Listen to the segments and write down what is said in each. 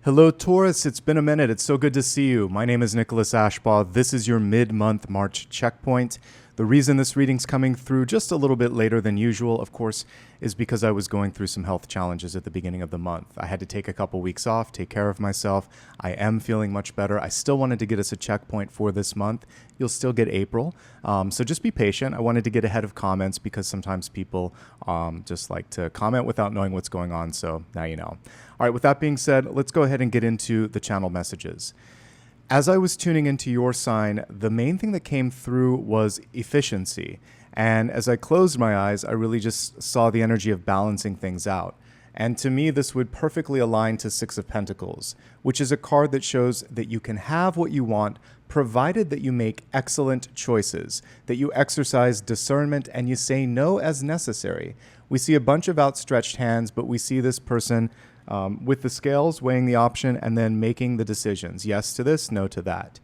Hello, Taurus. It's been a minute. It's so good to see you. My name is Nicholas Ashbaugh. This is your mid-month March checkpoint. The reason this reading's coming through just a little bit later than usual, of course, is because I was going through some health challenges at the beginning of the month. I had to take a couple weeks off, take care of myself. I am feeling much better. I still wanted to get us a checkpoint for this month. You'll still get April. So just be patient. I wanted to get ahead of comments because sometimes people just like to comment without knowing what's going on. So now you know. All right, with that being said, let's go ahead and get into the channel messages. As I was tuning into your sign, the main thing that came through was efficiency. And as I closed my eyes, I really just saw the energy of balancing things out. And to me, this would perfectly align to Six of Pentacles, which is a card that shows that you can have what you want, provided that you make excellent choices, that you exercise discernment and you say no as necessary. We see a bunch of outstretched hands, but we see this person with the scales weighing the option and then making the decisions. Yes to this, no to that.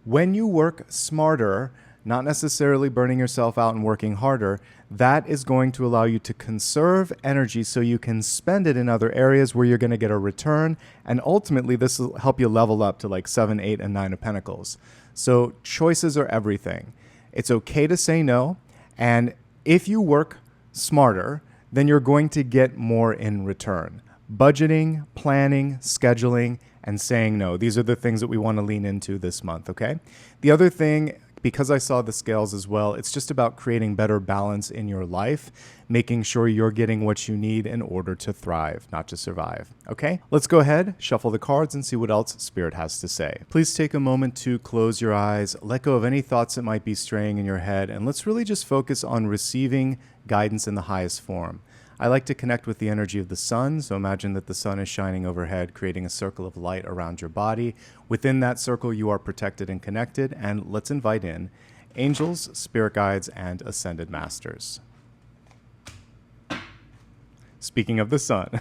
When you work smarter, not necessarily burning yourself out and working harder, that is going to allow you to conserve energy so you can spend it in other areas where you're going to get a return. And ultimately, this will help you level up to like 7, 8, and 9 of Pentacles. So choices are everything. It's okay to say no. And if you work smarter, then you're going to get more in return. Budgeting, planning, scheduling, and saying no. These are the things that we want to lean into this month, okay? The other thing, because I saw the scales as well, it's just about creating better balance in your life, making sure you're getting what you need in order to thrive, not to survive, okay? Let's go ahead, shuffle the cards, and see what else Spirit has to say. Please take a moment to close your eyes, let go of any thoughts that might be straying in your head, and let's really just focus on receiving guidance in the highest form. I like to connect with the energy of the sun, so imagine that the sun is shining overhead, creating a circle of light around your body. Within that circle, you are protected and connected, and let's invite in angels, spirit guides, and ascended masters. Speaking of the sun.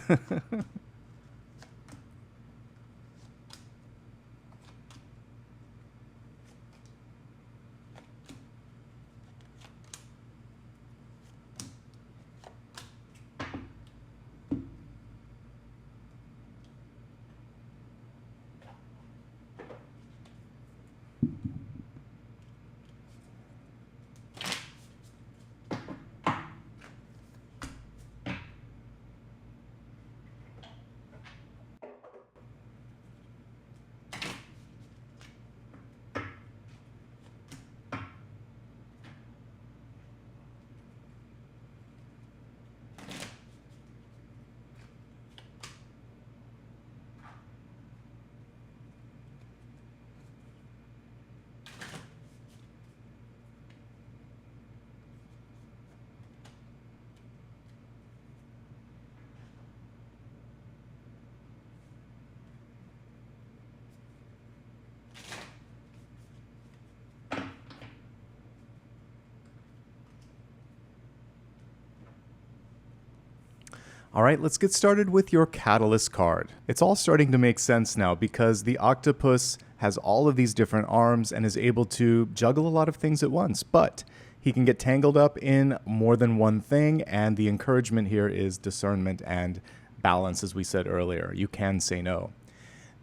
All right, let's get started with your Catalyst card. It's all starting to make sense now because the octopus has all of these different arms and is able to juggle a lot of things at once, but he can get tangled up in more than one thing, and the encouragement here is discernment and balance, as we said earlier. You can say no.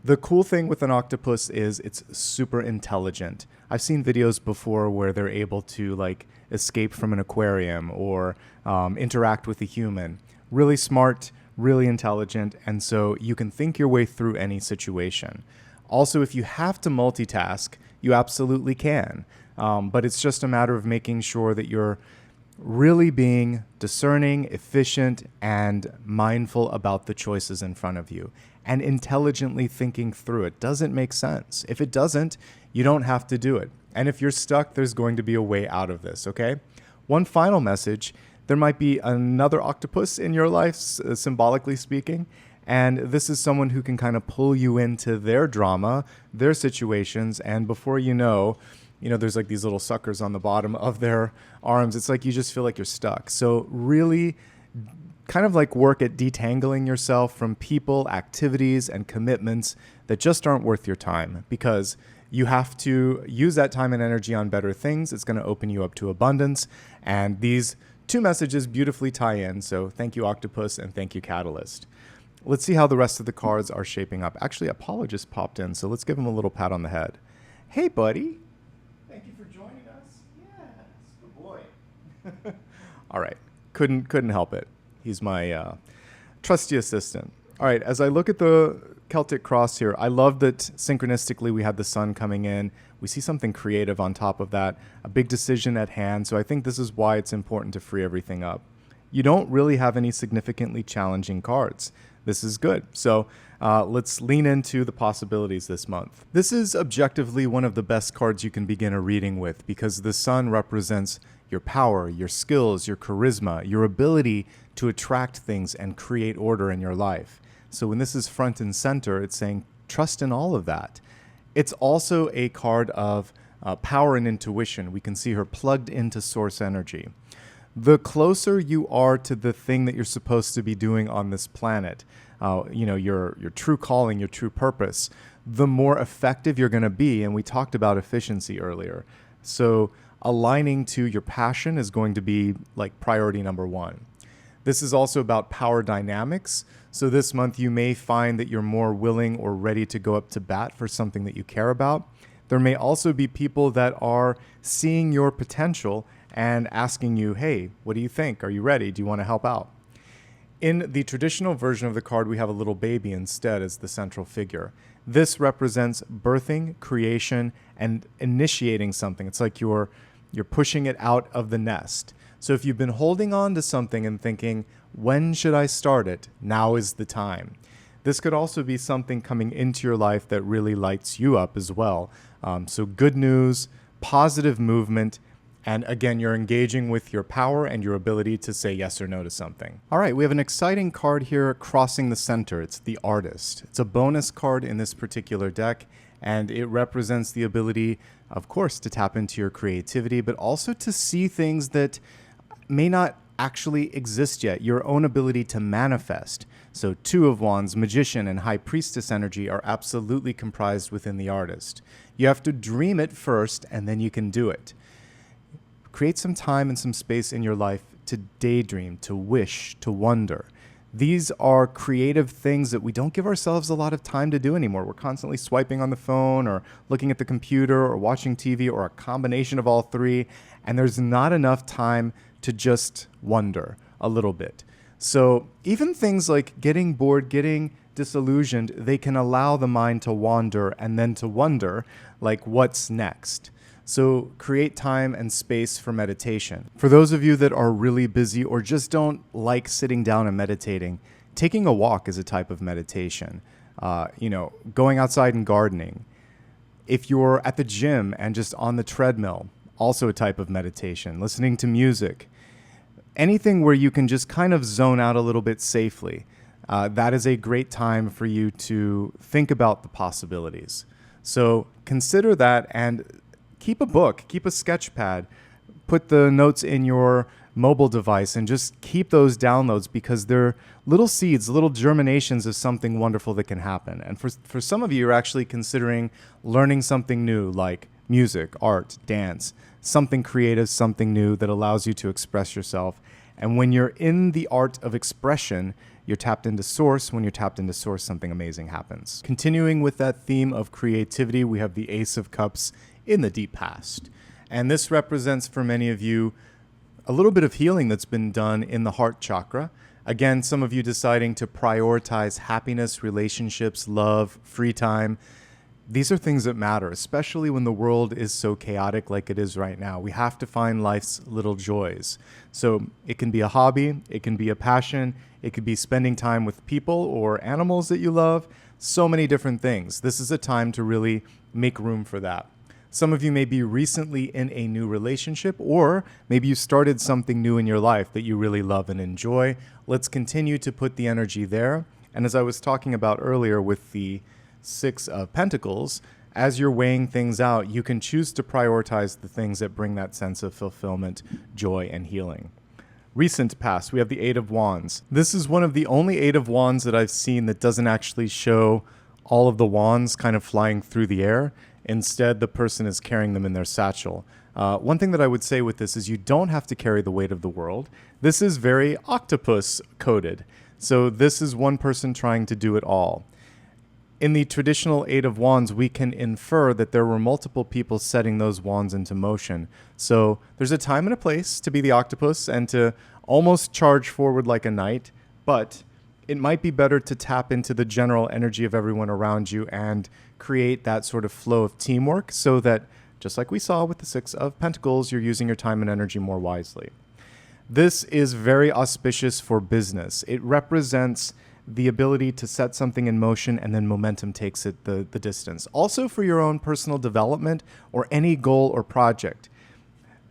The cool thing with an octopus is it's super intelligent. I've seen videos before where they're able to like escape from an aquarium or interact with a human. Really smart, really intelligent, and so you can think your way through any situation. Also, if you have to multitask, you absolutely can. But it's just a matter of making sure that you're really being discerning, efficient, and mindful about the choices in front of you and intelligently thinking through it. Does it make sense? If it doesn't, you don't have to do it. And if you're stuck, there's going to be a way out of this, okay? One final message. There might be another octopus in your life, symbolically speaking, and this is someone who can kind of pull you into their drama, their situations, and before you know, there's like these little suckers on the bottom of their arms. It's like you just feel like you're stuck. So really kind of like work at detangling yourself from people, activities, and commitments that just aren't worth your time, because you have to use that time and energy on better things. It's going to open you up to abundance, and these two messages beautifully tie in, so thank you, Octopus, and thank you, Catalyst. Let's see how the rest of the cards are shaping up. Actually, Apollo just popped in, so let's give him a little pat on the head. Hey, buddy. Thank you for joining us. Yes, good boy. All right. Couldn't help it. He's my trusty assistant. All right, as I look at the Celtic Cross here, I love that synchronistically we had the sun coming in. We see something creative on top of that, a big decision at hand. So I think this is why it's important to free everything up. You don't really have any significantly challenging cards. This is good. So let's lean into the possibilities this month. This is objectively one of the best cards you can begin a reading with because the sun represents your power, your skills, your charisma, your ability to attract things and create order in your life. So when this is front and center, it's saying trust in all of that. It's also a card of power and intuition. We can see her plugged into source energy. The closer you are to the thing that you're supposed to be doing on this planet, your true calling, your true purpose, the more effective you're going to be. And we talked about efficiency earlier. So aligning to your passion is going to be like priority number one. This is also about power dynamics. So this month you may find that you're more willing or ready to go up to bat for something that you care about. There may also be people that are seeing your potential and asking you, hey, what do you think? Are you ready? Do you want to help out? In the traditional version of the card, we have a little baby instead as the central figure. This represents birthing, creation, and initiating something. It's like you're pushing it out of the nest. So if you've been holding on to something and thinking, when should I start it? Now is the time. This could also be something coming into your life that really lights you up as well. So good news, positive movement, and again, you're engaging with your power and your ability to say yes or no to something. All right, we have an exciting card here crossing the center. It's the Artist. It's a bonus card in this particular deck, and it represents the ability, of course, to tap into your creativity, but also to see things that may not actually exist yet, your own ability to manifest. So Two of Wands, Magician, and High Priestess energy are absolutely comprised within the Artist. You have to dream it first, and then you can do it. Create some time and some space in your life to daydream, to wish, to wonder. These are creative things that we don't give ourselves a lot of time to do anymore. We're constantly swiping on the phone or looking at the computer or watching TV or a combination of all three, and there's not enough time to just wonder a little bit. So even things like getting bored, getting disillusioned, they can allow the mind to wander and then to wonder, like, what's next? So create time and space for meditation. For those of you that are really busy or just don't like sitting down and meditating, taking a walk is a type of meditation. Going outside and gardening. If you're at the gym and just on the treadmill, also a type of meditation. Listening to music. Anything where you can just kind of zone out a little bit safely. That is a great time for you to think about the possibilities. So consider that and keep a book, keep a sketch pad, put the notes in your mobile device and just keep those downloads because they're little seeds, little germinations of something wonderful that can happen. And for some of you, you're actually considering learning something new like music, art, dance, something creative, something new that allows you to express yourself. And when you're in the art of expression, you're tapped into source. When you're tapped into source, something amazing happens. Continuing with that theme of creativity, we have the Ace of Cups in the deep past. And this represents for many of you a little bit of healing that's been done in the heart chakra. Again, some of you deciding to prioritize happiness, relationships, love, free time. These are things that matter, especially when the world is so chaotic like it is right now. We have to find life's little joys. So it can be a hobby, it can be a passion, it could be spending time with people or animals that you love, so many different things. This is a time to really make room for that. Some of you may be recently in a new relationship, or maybe you started something new in your life that you really love and enjoy. Let's continue to put the energy there. And as I was talking about earlier with the Six of Pentacles, as you're weighing things out, you can choose to prioritize the things that bring that sense of fulfillment, joy, and healing. Recent past, we have the Eight of Wands. This is one of the only Eight of Wands that I've seen that doesn't actually show all of the wands kind of flying through the air. Instead, the person is carrying them in their satchel. One thing that I would say with this is you don't have to carry the weight of the world. This is very octopus coded. So this is one person trying to do it all. In the traditional Eight of Wands, we can infer that there were multiple people setting those wands into motion. So there's a time and a place to be the octopus and to almost charge forward like a knight, but it might be better to tap into the general energy of everyone around you and create that sort of flow of teamwork so that, just like we saw with the Six of Pentacles, you're using your time and energy more wisely. This is very auspicious for business. It represents the ability to set something in motion and then momentum takes it the distance. Also for your own personal development or any goal or project.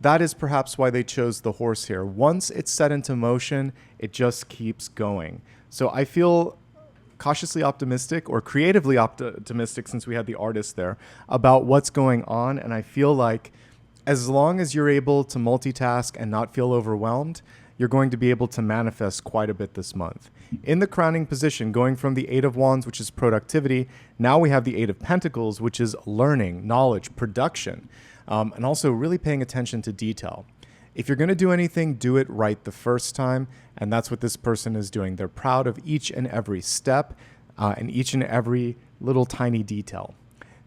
That is perhaps why they chose the horse here. Once it's set into motion, it just keeps going. So I feel cautiously optimistic or creatively optimistic, since we had the artist there, about what's going on. And I feel like as long as you're able to multitask and not feel overwhelmed, you're going to be able to manifest quite a bit this month. In the crowning position, going from the Eight of Wands, which is productivity, now we have the Eight of Pentacles, which is learning, knowledge, production, and also really paying attention to detail. If you're going to do anything, do it right the first time, and that's what this person is doing. They're proud of each and every step and each and every little tiny detail.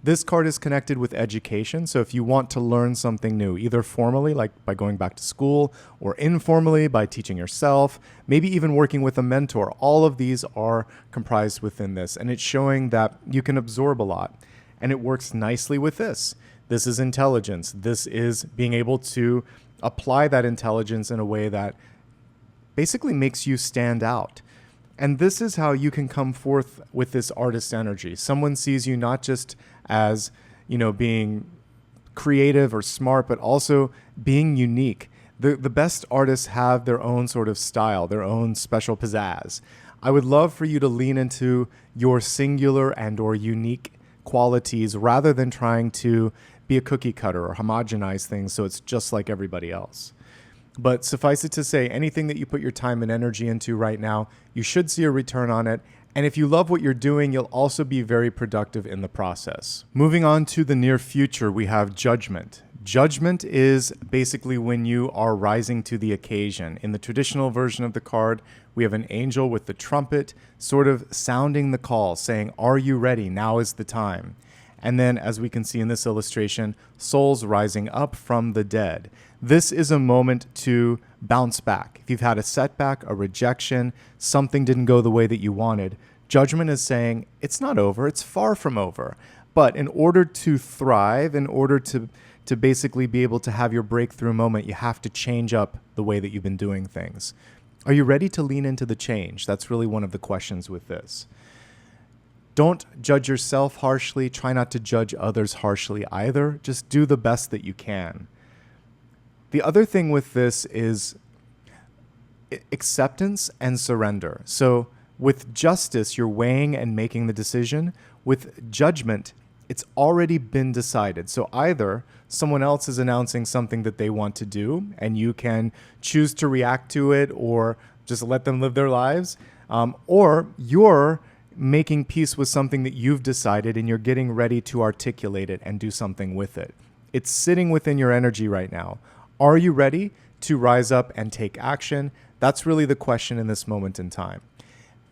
This card is connected with education, so if you want to learn something new, either formally, like by going back to school, or informally, by teaching yourself, maybe even working with a mentor, all of these are comprised within this, and it's showing that you can absorb a lot, and it works nicely with this. This is intelligence. This is being able to apply that intelligence in a way that basically makes you stand out. And this is how you can come forth with this artist energy. Someone sees you not just as, being creative or smart, but also being unique. The best artists have their own sort of style, their own special pizzazz. I would love for you to lean into your singular and or unique qualities rather than trying to be a cookie cutter or homogenize things so it's just like everybody else. But suffice it to say, anything that you put your time and energy into right now, you should see a return on it. And if you love what you're doing, you'll also be very productive in the process. Moving on to the near future, we have Judgment. Judgment is basically when you are rising to the occasion. In the traditional version of the card, we have an angel with the trumpet sort of sounding the call, saying, "Are you ready? Now is the time." And then, as we can see in this illustration, souls rising up from the dead. This is a moment to bounce back. If you've had a setback, a rejection, something didn't go the way that you wanted, Judgment is saying, it's not over, it's far from over. But in order to thrive, in order to basically be able to have your breakthrough moment, you have to change up the way that you've been doing things. Are you ready to lean into the change? That's really one of the questions with this. Don't judge yourself harshly. Try not to judge others harshly either. Just do the best that you can. The other thing with this is acceptance and surrender. So with justice, you're weighing and making the decision. With judgment, it's already been decided. So either someone else is announcing something that they want to do, and you can choose to react to it or just let them live their lives, or you're making peace with something that you've decided and you're getting ready to articulate it and do something with it. It's sitting within your energy right now. Are you ready to rise up and take action? That's really the question in this moment in time.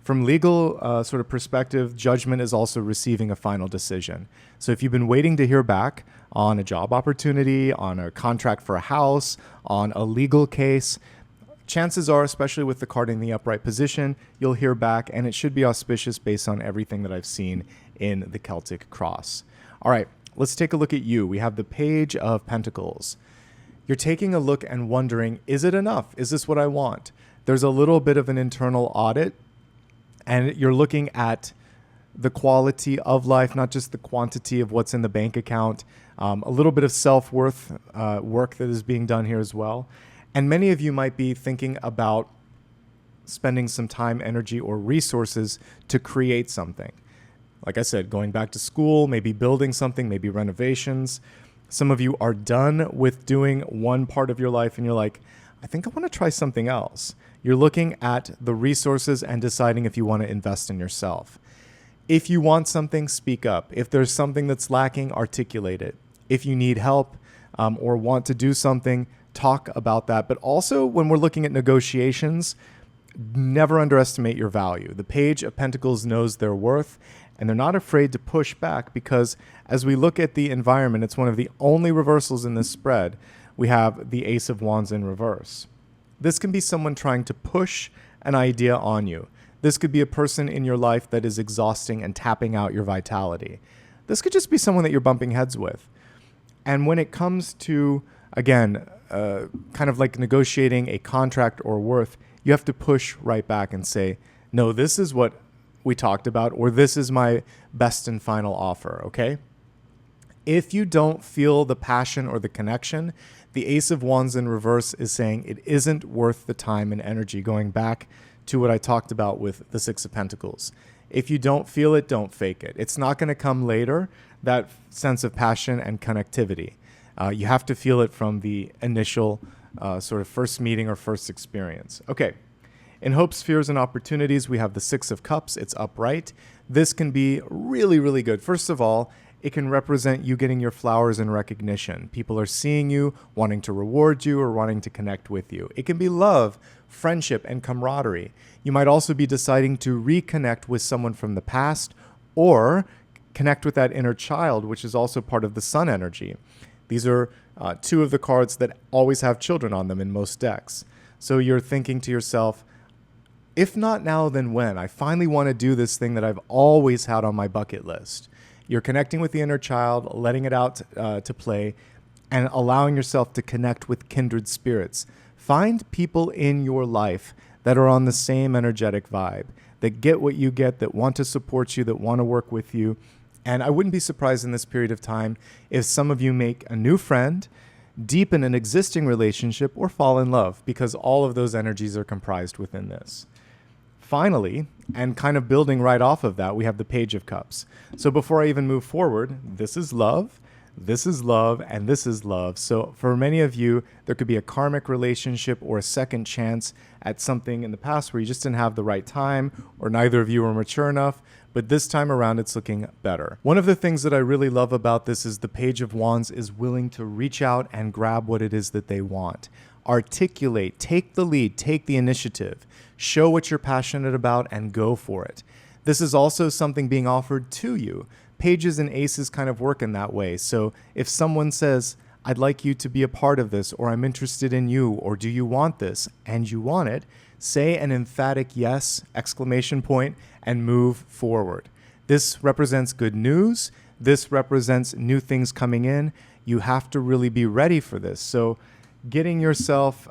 From legal sort of perspective, judgment is also receiving a final decision. So if you've been waiting to hear back on a job opportunity, on a contract for a house, on a legal case, chances are, especially with the card in the upright position, you'll hear back, and it should be auspicious based on everything that I've seen in the Celtic Cross. All right, let's take a look at you. We have the Page of Pentacles. You're taking a look and wondering, is it enough? Is this what I want? There's a little bit of an internal audit, and you're looking at the quality of life, not just the quantity of what's in the bank account, a little bit of self-worth work that is being done here as well. And many of you might be thinking about spending some time, energy, or resources to create something. Like I said, going back to school, maybe building something, maybe renovations. Some of you are done with doing one part of your life and you're like, I think I want to try something else. You're looking at the resources and deciding if you want to invest in yourself. If you want something, speak up. If there's something that's lacking, articulate it. If you need help or want to do something, talk about that. But also when we're looking at negotiations, Never underestimate your value. The Page of Pentacles knows their worth, and they're not afraid to push back because as we look at the environment, it's one of the only reversals in this spread. We have the Ace of Wands in reverse. This can be someone trying to push an idea on you. This could be a person in your life that is exhausting and tapping out your vitality. This could just be someone that you're bumping heads with. And when it comes to, again, kind of like negotiating a contract or worth, you have to push right back and say, no, this is what we talked about, or this is my best and final offer, okay? If you don't feel the passion or the connection, the Ace of Wands in reverse is saying it isn't worth the time and energy, going back to what I talked about with the Six of Pentacles. If you don't feel it, don't fake it. It's not going to come later, that sense of passion and connectivity. You have to feel it from the initial sort of first meeting or first experience. Okay. In hopes, fears, and opportunities, we have the Six of Cups. It's upright. This can be really, really good. First of all, it can represent you getting your flowers and recognition. People are seeing you, wanting to reward you, or wanting to connect with you. It can be love, friendship, and camaraderie. You might also be deciding to reconnect with someone from the past or connect with that inner child, which is also part of the Sun energy. These are two of the cards that always have children on them in most decks. So you're thinking to yourself, if not now, then when? I finally want to do this thing that I've always had on my bucket list. You're connecting with the inner child, letting it out to play, and allowing yourself to connect with kindred spirits. Find people in your life that are on the same energetic vibe, that get what you get, that want to support you, that want to work with you. And I wouldn't be surprised in this period of time if some of you make a new friend, deepen an existing relationship, or fall in love, because all of those energies are comprised within this. Finally, and kind of building right off of that, we have the Page of Cups. So before I even move forward, this is love, and this is love. So for many of you, there could be a karmic relationship or a second chance at something in the past where you just didn't have the right time, or neither of you were mature enough, but this time around it's looking better. One of the things that I really love about this is the Page of Wands is willing to reach out and grab what it is that they want. Articulate, take the lead, take the initiative, show what you're passionate about, and go for it. This is also something being offered to you. Pages and aces kind of work in that way. So if someone says, I'd like you to be a part of this, or I'm interested in you, or do you want this, and you want it, say an emphatic yes, exclamation point, and move forward. This represents good news. This represents new things coming in. You have to really be ready for this. So getting yourself,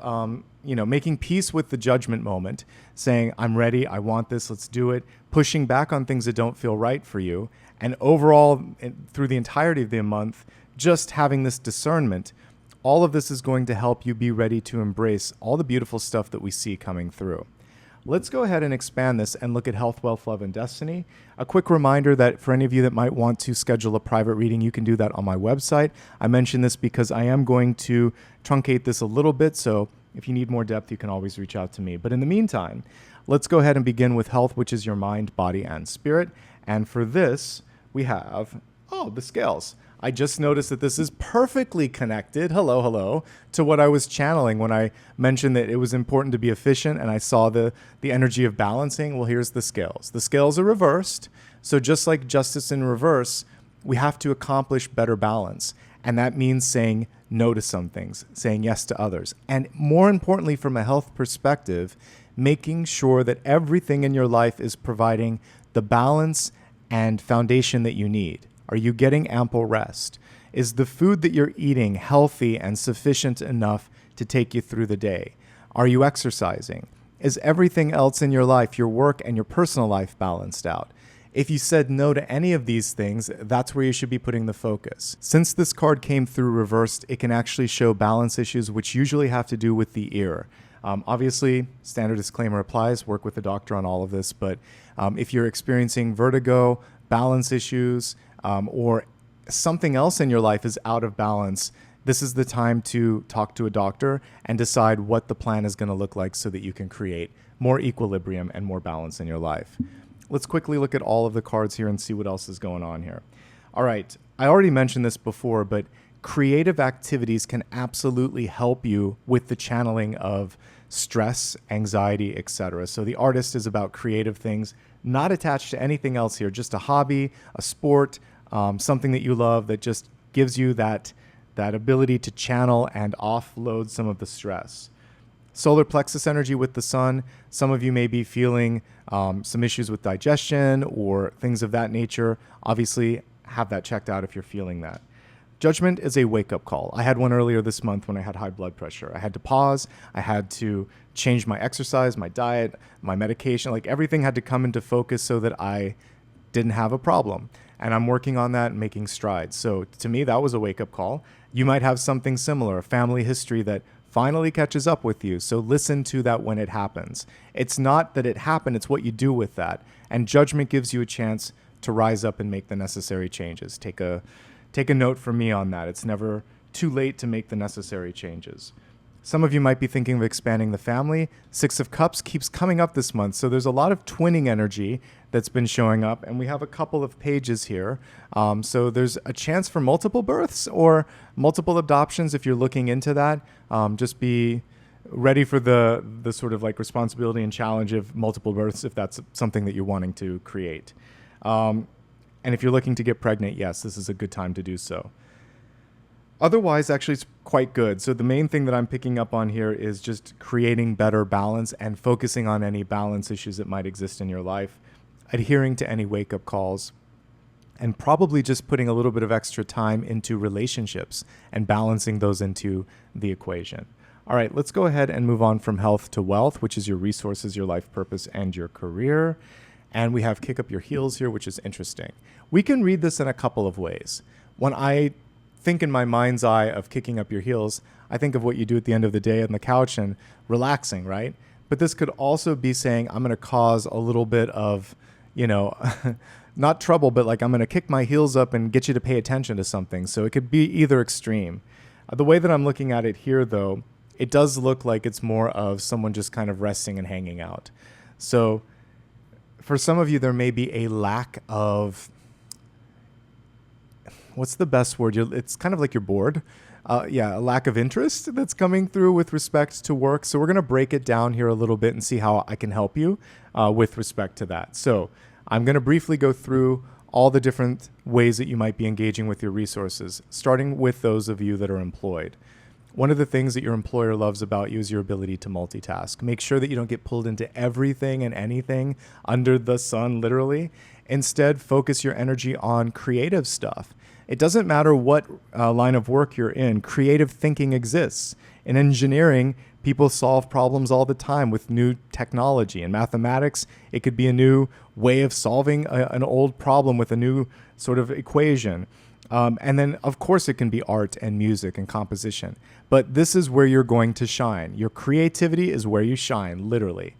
making peace with the judgment moment, saying, I'm ready, I want this, let's do it, pushing back on things that don't feel right for you, and overall, through the entirety of the month, just having this discernment, all of this is going to help you be ready to embrace all the beautiful stuff that we see coming through. Let's go ahead and expand this and look at health, wealth, love, and destiny. A quick reminder that for any of you that might want to schedule a private reading, you can do that on my website. I mention this because I am going to truncate this a little bit, so if you need more depth, you can always reach out to me. But in the meantime, let's go ahead and begin with health, which is your mind, body, and spirit. And for this, we have, the scales. I just noticed that this is perfectly connected, hello, to what I was channeling when I mentioned that it was important to be efficient, and I saw the energy of balancing. Well, here's the scales. The scales are reversed, so just like justice in reverse, we have to accomplish better balance, and that means saying no to some things, saying yes to others, and more importantly, from a health perspective, making sure that everything in your life is providing the balance and foundation that you need. Are you getting ample rest? Is the food that you're eating healthy and sufficient enough to take you through the day? Are you exercising? Is everything else in your life, your work and your personal life, balanced out? If you said no to any of these things, that's where you should be putting the focus. Since this card came through reversed, it can actually show balance issues, which usually have to do with the ear. Obviously, standard disclaimer applies. Work with a doctor on all of this. But if you're experiencing vertigo, balance issues, or something else in your life is out of balance, this is the time to talk to a doctor and decide what the plan is going to look like so that you can create more equilibrium and more balance in your life. Let's quickly look at all of the cards here and see what else is going on here. All right, I already mentioned this before, but creative activities can absolutely help you with the channeling of stress, anxiety, etc. So the artist is about creative things, not attached to anything else here, just a hobby, a sport, something that you love that just gives you that ability to channel and offload some of the stress. Solar plexus energy with the sun. Some of you may be feeling some issues with digestion or things of that nature. Obviously, have that checked out if you're feeling that. Judgment is a wake-up call. I had one earlier this month when I had high blood pressure. I had to pause. I had to change my exercise, my diet, my medication. Like everything had to come into focus so that I didn't have a problem. And I'm working on that and making strides. So to me, that was a wake-up call. You might have something similar, a family history that finally catches up with you. So listen to that when it happens. It's not that it happened, it's what you do with that. And judgment gives you a chance to rise up and make the necessary changes. Take a note from me on that. It's never too late to make the necessary changes. Some of you might be thinking of expanding the family. Six of Cups keeps coming up this month. So there's a lot of twinning energy that's been showing up. And we have a couple of pages here. So there's a chance for multiple births or multiple adoptions if you're looking into that. Just be ready for the sort of like responsibility and challenge of multiple births if that's something that you're wanting to create. And if you're looking to get pregnant, yes, this is a good time to do so. Otherwise, actually, it's quite good. So the main thing that I'm picking up on here is just creating better balance and focusing on any balance issues that might exist in your life, adhering to any wake-up calls, and probably just putting a little bit of extra time into relationships and balancing those into the equation. All right, let's go ahead and move on from health to wealth, which is your resources, your life purpose, and your career. And we have kick up your heels here, which is interesting. We can read this in a couple of ways. When I think in my mind's eye of kicking up your heels, I think of what you do at the end of the day on the couch and relaxing, right? But this could also be saying, I'm going to cause a little bit of, not trouble, but like I'm going to kick my heels up and get you to pay attention to something. So it could be either extreme. The way that I'm looking at it here, though, it does look like it's more of someone just kind of resting and hanging out. So for some of you, there may be a lack of, what's the best word? It's kind of like you're bored. A lack of interest that's coming through with respect to work. So we're going to break it down here a little bit and see how I can help you with respect to that. So I'm going to briefly go through all the different ways that you might be engaging with your resources, starting with those of you that are employed. One of the things that your employer loves about you is your ability to multitask. Make sure that you don't get pulled into everything and anything under the sun, literally. Instead, focus your energy on creative stuff. It doesn't matter what line of work you're in. Creative thinking exists. In engineering, people solve problems all the time with new technology. In mathematics, it could be a new way of solving an old problem with a new sort of equation. And then, of course, it can be art and music and composition. But this is where you're going to shine. Your creativity is where you shine, literally.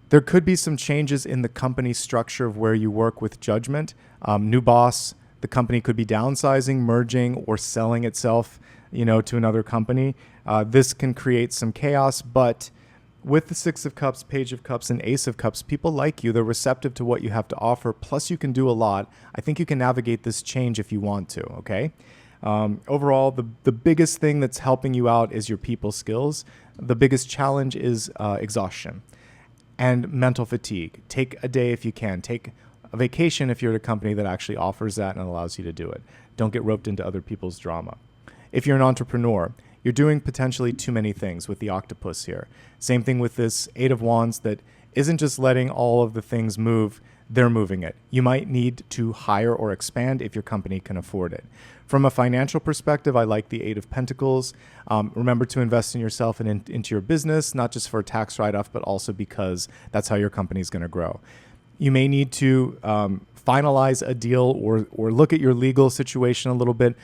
There could be some changes in the company structure of where you work with judgment. New boss. The company could be downsizing, merging, or selling itself, to another company. This can create some chaos, but with the Six of Cups, Page of Cups, and Ace of Cups, people like you. They're receptive to what you have to offer. Plus, you can do a lot. I think you can navigate this change if you want to, okay? Overall, the biggest thing that's helping you out is your people skills. The biggest challenge is exhaustion and mental fatigue. Take a day if you can. Take a vacation if you're at a company that actually offers that and allows you to do it. Don't get roped into other people's drama. If you're an entrepreneur, you're doing potentially too many things with the octopus here. Same thing with this Eight of Wands that isn't just letting all of the things move, they're moving it. You might need to hire or expand if your company can afford it. From a financial perspective, I like the Eight of Pentacles. Remember to invest in yourself and into your business, not just for a tax write-off, but also because that's how your company is going to grow. You may need to finalize a deal or look at your legal situation a little bit.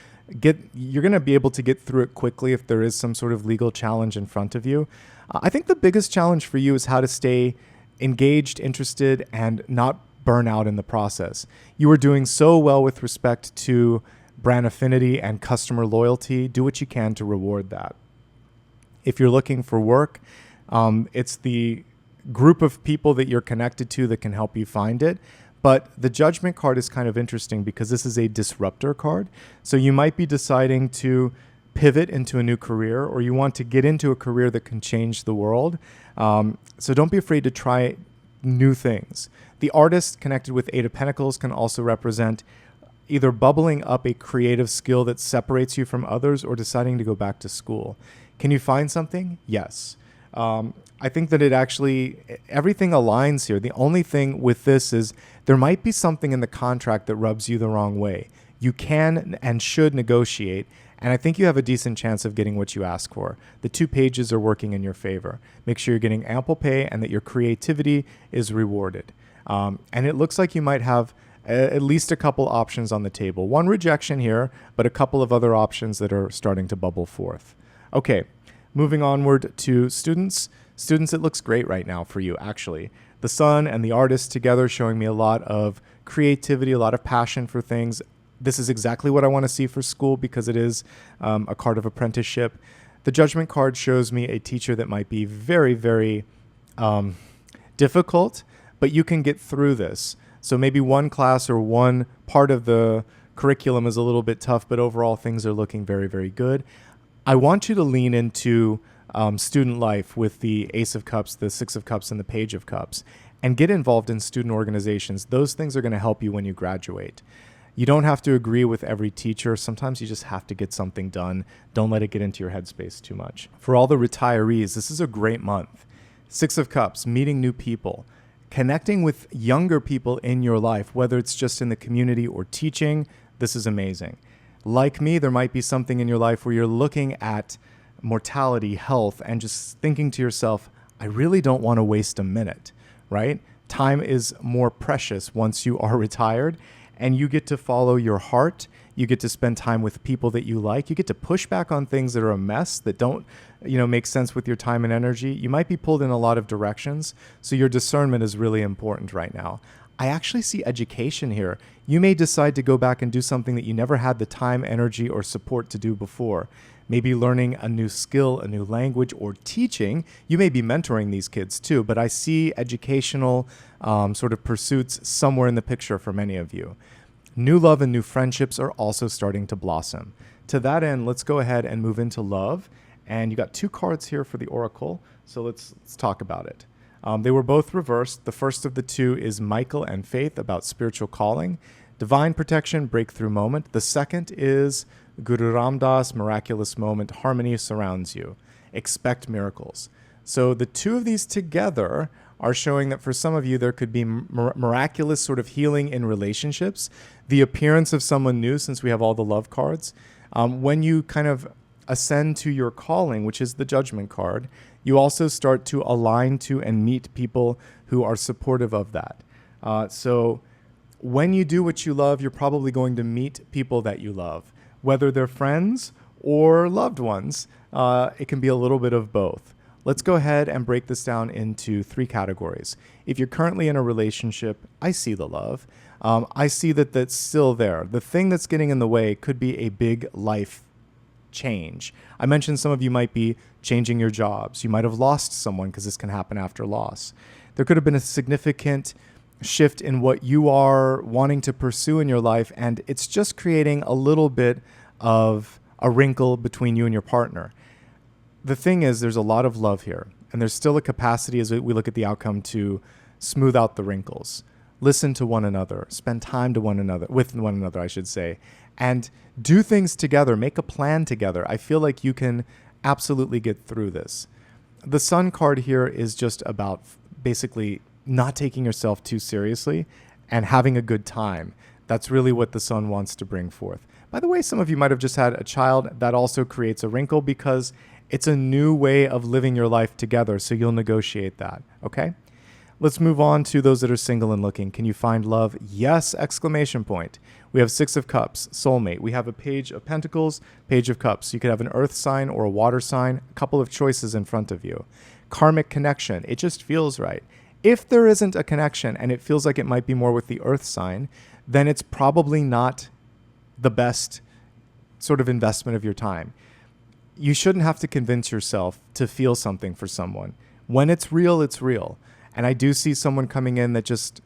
You're going to be able to get through it quickly if there is some sort of legal challenge in front of you. I think the biggest challenge for you is how to stay engaged, interested, and not burn out in the process. You are doing so well with respect to brand affinity and customer loyalty. Do what you can to reward that. If you're looking for work, it's the group of people that you're connected to that can help you find it. But the Judgment card is kind of interesting because this is a disruptor card. So you might be deciding to pivot into a new career, or you want to get into a career that can change the world. So don't be afraid to try new things. The Artist connected with Eight of Pentacles can also represent either bubbling up a creative skill that separates you from others or deciding to go back to school. Can you find something? Yes. I think that everything aligns here. The only thing with this is there might be something in the contract that rubs you the wrong way. You can and should negotiate, and I think you have a decent chance of getting what you ask for. The 2 pages are working in your favor. Make sure you're getting ample pay and that your creativity is rewarded. And it looks like you might have at least a couple options on the table. One rejection here, but a couple of other options that are starting to bubble forth. Okay, moving onward to students. Students, it looks great right now for you, actually. The Sun and the Artist together showing me a lot of creativity, a lot of passion for things. This is exactly what I want to see for school because it is a card of apprenticeship. The Judgment card shows me a teacher that might be very, very difficult, but you can get through this. So maybe one class or one part of the curriculum is a little bit tough, but overall things are looking very, very good. I want you to lean into student life with the Ace of Cups, the Six of Cups, and the Page of Cups, and get involved in student organizations. Those things are going to help you when you graduate. You don't have to agree with every teacher. Sometimes you just have to get something done. Don't let it get into your headspace too much. For all the retirees, this is a great month. Six of Cups, meeting new people, connecting with younger people in your life, whether it's just in the community or teaching. This is amazing. Like me, there might be something in your life where you're looking at mortality, health, and just thinking to yourself, I really don't want to waste a minute, right? Time is more precious once you are retired, and you get to follow your heart. You get to spend time with people that you like. You get to push back on things that are a mess, that don't, make sense with your time and energy. You might be pulled in a lot of directions, so your discernment is really important right now. I actually see education here. You may decide to go back and do something that you never had the time, energy, or support to do before. Maybe learning a new skill, a new language, or teaching. You may be mentoring these kids too, but I see educational sort of pursuits somewhere in the picture for many of you. New love and new friendships are also starting to blossom. To that end, let's go ahead and move into love. And you got 2 cards here for the Oracle, so let's talk about it. They were both reversed. The first of the 2 is Michael and Faith, about spiritual calling, divine protection, breakthrough moment. The second is Guru Ram Dass, miraculous moment, harmony surrounds you. Expect miracles. So the 2 of these together are showing that for some of you, there could be miraculous sort of healing in relationships, the appearance of someone new, since we have all the love cards. When you kind of ascend to your calling, which is the Judgment card, you also start to align to and meet people who are supportive of that. So when you do what you love, you're probably going to meet people that you love, whether they're friends or loved ones. It can be a little bit of both. Let's go ahead and break this down into 3 categories. If you're currently in a relationship, I see the love. I see that that's still there. The thing that's getting in the way could be a big life change. I mentioned some of you might be changing your jobs. You might have lost someone, because this can happen after loss. There could have been a significant shift in what you are wanting to pursue in your life, and it's just creating a little bit of a wrinkle between you and your partner. The thing is, there's a lot of love here, and there's still a capacity as we look at the outcome to smooth out the wrinkles. Listen to one another, spend time with one another, I should say, and do things together, make a plan together. I feel like you can absolutely get through this. The Sun card here is just about basically not taking yourself too seriously and having a good time. That's really what the Sun wants to bring forth. By the way, some of you might have just had a child. That also creates a wrinkle because it's a new way of living your life together, so you'll negotiate that, okay? Let's move on to those that are single and looking. Can you find love? Yes, exclamation point. We have 6 of Cups, soulmate. We have a Page of Pentacles, Page of Cups. You could have an earth sign or a water sign, a couple of choices in front of you. Karmic connection, it just feels right. If there isn't a connection and it feels like it might be more with the earth sign, then it's probably not the best sort of investment of your time. You shouldn't have to convince yourself to feel something for someone. When it's real, it's real. And I do see someone coming in that just,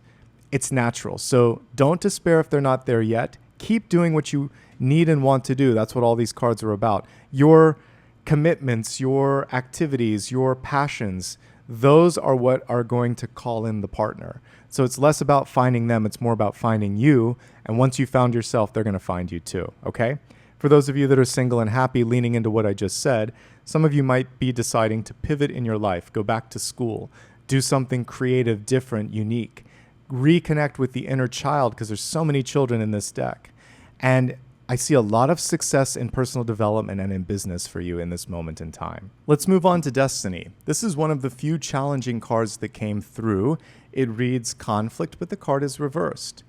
it's natural. So don't despair if they're not there yet. keep doing what you need and want to do. That's what all these cards are about. Your commitments, your activities, your passions, those are what are going to call in the partner. So it's less about finding them, it's more about finding you. And once you found yourself, they're going to find you too, okay? For those of you that are single and happy, leaning into what I just said, some of you might be deciding to pivot in your life, go back to school, do something creative, different, unique, reconnect with the inner child, because there's so many children in this deck. And I see a lot of success in personal development and in business for you in this moment in time. Let's move on to Destiny. This is one of the few challenging cards that came through. It reads conflict, but the card is reversed.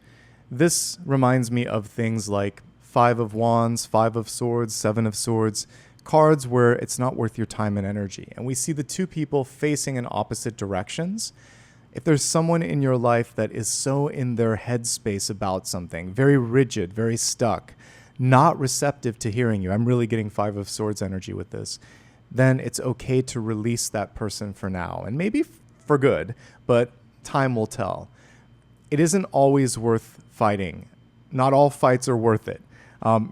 This reminds me of things like 5 of Wands, 5 of Swords, 7 of Swords, cards where it's not worth your time and energy. And we see the two people facing in opposite directions. If there's someone in your life that is so in their headspace about something, very rigid, very stuck, not receptive to hearing you, I'm really getting 5 of Swords energy with this, then it's okay to release that person for now. And maybe for good, but time will tell. It isn't always worth fighting. Not all fights are worth it.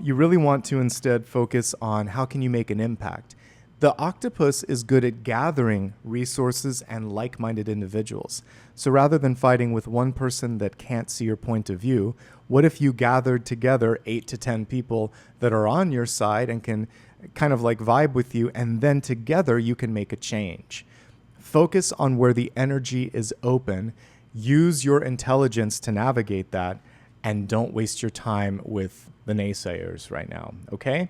You really want to instead focus on how can you make an impact. The octopus is good at gathering resources and like-minded individuals. So rather than fighting with one person that can't see your point of view, what if you gathered together 8 to 10 people that are on your side and can kind of like vibe with you, and then together you can make a change. Focus on where the energy is open. Use your intelligence to navigate that, and don't waste your time with the naysayers right now, okay?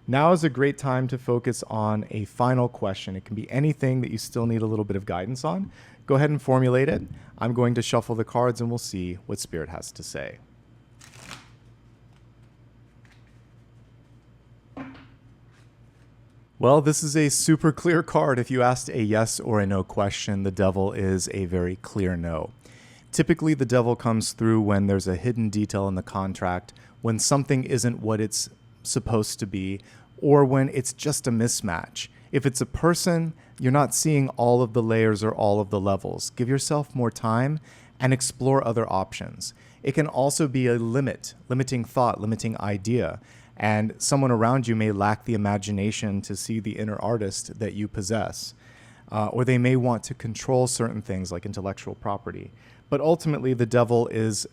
Now is a great time to focus on a final question. It can be anything that you still need a little bit of guidance on. Go ahead and formulate it. I'm going to shuffle the cards and we'll see what Spirit has to say. Well, this is a super clear card. If you asked a yes or a no question, the Devil is a very clear no. Typically, the Devil comes through when there's a hidden detail in the contract, when something isn't what it's supposed to be, or when it's just a mismatch. If it's a person, you're not seeing all of the layers or all of the levels. Give yourself more time and explore other options. It can also be a limiting thought, limiting idea, and someone around you may lack the imagination to see the inner artist that you possess, or they may want to control certain things like intellectual property. But ultimately, the Devil is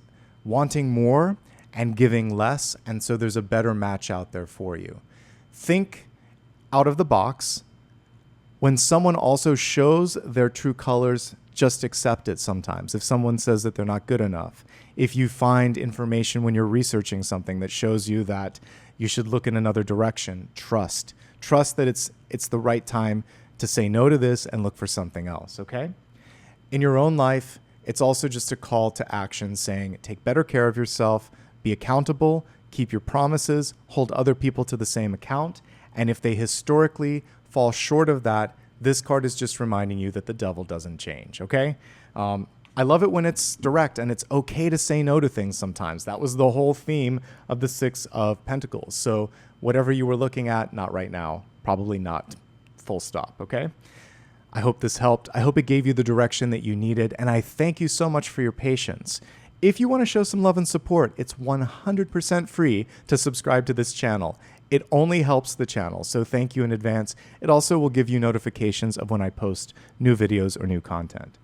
wanting more and giving less, and so there's a better match out there for you. Think out of the box. When someone also shows their true colors, just accept it sometimes. If someone says that they're not good enough, if you find information when you're researching something that shows you that you should look in another direction, trust. Trust that it's the right time to say no to this and look for something else, okay? In your own life, it's also just a call to action saying, take better care of yourself, be accountable, keep your promises, hold other people to the same account, and if they historically fall short of that, this card is just reminding you that the Devil doesn't change, okay? I love it when it's direct, and it's okay to say no to things sometimes. That was the whole theme of the 6 of Pentacles. So whatever you were looking at, not right now, probably not, full stop, okay? I hope this helped. I hope it gave you the direction that you needed, and I thank you so much for your patience. If you want to show some love and support, it's 100% free to subscribe to this channel. It only helps the channel, so thank you in advance. It also will give you notifications of when I post new videos or new content.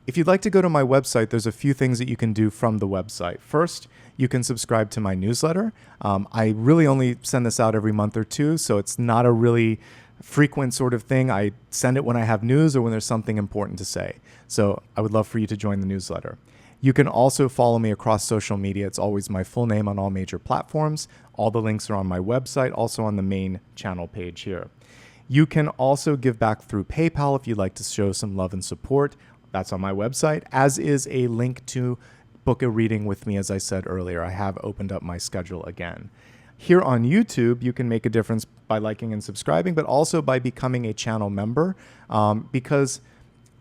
If you'd like to go to my website, there's a few things that you can do from the website. First, you can subscribe to my newsletter. I really only send this out every month or two, so it's not a really frequent sort of thing. I send it when I have news or when there's something important to say. So I would love for you to join the newsletter. You can also follow me across social media. It's always my full name on all major platforms. All the links are on my website, also on the main channel page here. You can also give back through PayPal if you'd like to show some love and support. That's on my website, as is a link to book a reading with me. As I said earlier, I have opened up my schedule again. Here on YouTube, you can make a difference by liking and subscribing, but also by becoming a channel member, because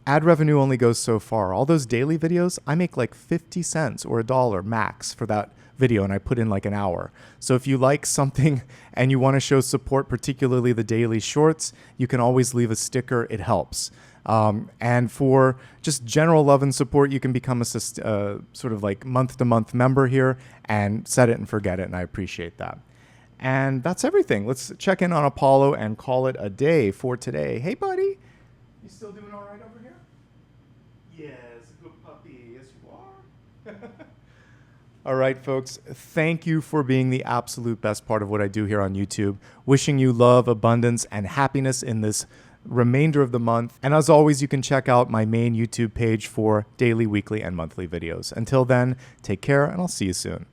ad revenue only goes so far. All those daily videos, I make like 50 cents or $1 max for that video, and I put in like an hour. So if you like something and you want to show support, particularly the daily shorts, you can always leave a sticker. It helps. And for just general love and support, you can become a sort of like month-to-month member here and set it and forget it, and I appreciate that. And that's everything. Let's check in on Apollo and call it a day for today. Hey, buddy. You still doing all right over here? Yes, good puppy. Yes, you are. All right, folks. Thank you for being the absolute best part of what I do here on YouTube. Wishing you love, abundance, and happiness in this remainder of the month. And as always, you can check out my main YouTube page for daily, weekly, and monthly videos. Until then, take care, and I'll see you soon.